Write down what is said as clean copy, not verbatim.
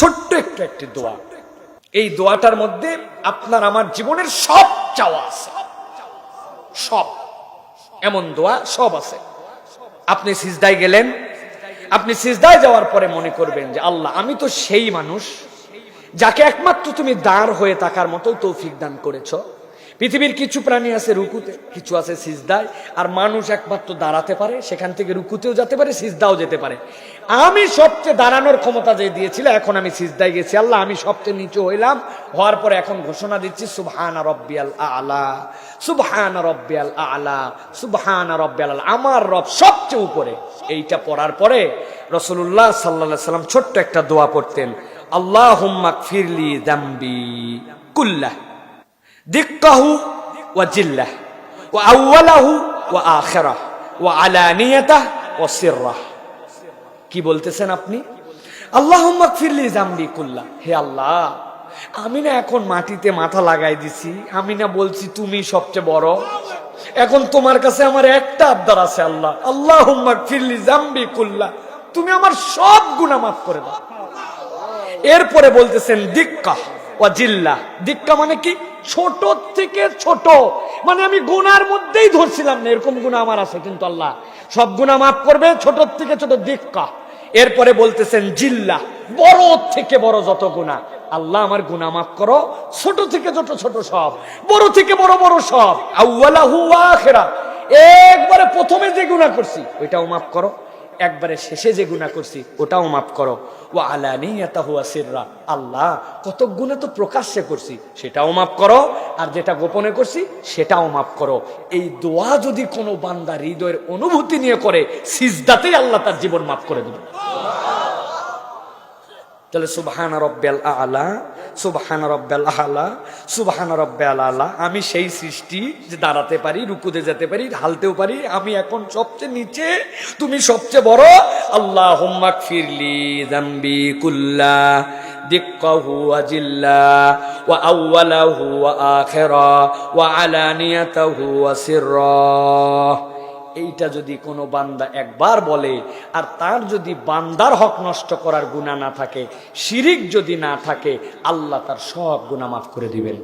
ছোট্ট একটি দোয়া। এই দোয়াটার মধ্যে আপনার আমার জীবনের সব চাওয়া আছে, সব এমন দোয়া সব আছে। আপনি সিজদায় গেলেন, আপনি সিজদায় যাওয়ার পরে মনে করবেন যে আল্লাহ, আমি তো সেই মানুষ যাকে একমাত্র তুমি দাঁড় হয়ে থাকার মতো তৌফিক দান করেছ। পৃথিবীর কিছু প্রাণী আছে রুকুতে, কিছু আছে সিজদায়, আর মানুষ একমাত্র দাঁড়াতে পারে, সেখান থেকে রুকুতেও যেতে পারে, সিজদাও যেতে পারে। আমি সবচেয়ে দাঁড়ানোর ক্ষমতা যে দিয়েছিল, এখন আমি সিজদায় গেছি, আল্লাহ আমি সবচেয়ে নিচু হইলাম। হওয়ার পরে এখন ঘোষণা দিচ্ছি সুবহানা রাব্বিয়াল আ'লা, সুবহানা রাব্বিয়াল আ'লা, সুবহানা রাব্বিয়াল আ'লা, আমার রব সবচেয়ে উপরে। এইটা পড়ার পরে রাসূলুল্লাহ সাল্লাল্লাহু আলাইহি সাল্লাম ছোট্ট একটা দোয়া পড়তেন, আল্লাহুম্মা গফিরলি যামবি কুল্লাহ দিক্কাহু ওয়া জিল্লাহ ওয়া আউওয়ালাহু ওয়া আখিরাহ ওয়া আলানিয়াতাহ ওয়া সিররাহ। কি বলতেছেন আপনি? আল্লাহুম্মা গফিরলি যামবি কুল্লাহ, হে আল্লাহ, আমি না এখন মাটিতে মাথা লাগাই দিছি, আমি না বলছি তুমি সবচেয়ে বড়। এখন তোমার কাছে আমার একটা আবদার আছে আল্লাহ, আল্লাহুম্মা গফিরলি যামবি কুল্লাহ, তুমি আমার সব গুনাহ মাফ করে দাও। এরপরে বলতেছেন দিক্কা ওয়া জিল্লাহ। দিক্কা মানে কি? ছোট থেকে ছোট, মানে আমি গুনার মধ্যেই ধরছিলাম না, এরকম গুনাহ আমার আছে, কিন্তু আল্লাহ সব গুনাহ মাফ করবে, ছোট থেকে ছোট দিক্কা। এরপরে বলতেছেন জিল্লাহ, বড় থেকে বড় যত গুনাহ, আল্লাহ আমার গুনাহ মাফ করো, ছোট থেকে ছোট ছোট সব, বড় থেকে বড় বড় সব। আউওয়ালাহু ওয়া আখিরা, একবারে প্রথমে যে গুনাহ করছি ওইটাও মাফ করো, একবারে শেষে যে গুনাহ করছি ওটাও মাফ করো। ওয়া আলানিয়াতাহু ওয়া সিররা, আল্লাহ কত গুনাহ তো প্রকাশ্যে করছি সেটাও মাফ করো, আর যেটা গোপনে করছি সেটাও মাফ করো। এই দোয়া যদি কোনো বান্দা হৃদয়ের অনুভূতি নিয়ে করে, সিজদাতেই আল্লাহ তার জীবন মাফ করে দেবে। তাহলে সুবহানা রাব্বিয়াল আ'লা, সুবহানা রাব্বিয়াল আ'লা, সুবহানা রাব্বিয়াল আ'লা। আমি সেই সৃষ্টি যে দাঁড়াতে পারি, রুকুতে যেতে পারি, হালতেও পারি, আমি এখন সবচেয়ে নিচে, তুমি সবচেয়ে বড়। আল্লাহুম্মা গফিরলি যামবি কুল্লাহ দিক্কাহু ওয়া জিল্লাহ ওয়া আউওয়ালাহু ওয়া আখিরাহ ওয়া আলানিয়াতাহু ওয়া সিররাহ। এইটা যদি কোনো বান্দা একবার বলে, আর তার যদি বান্দার হক নষ্ট করার গুনাহ না থাকে, শিরিক যদি না থাকে, আল্লাহ তার সব গুনাহ মাফ করে দিবেন।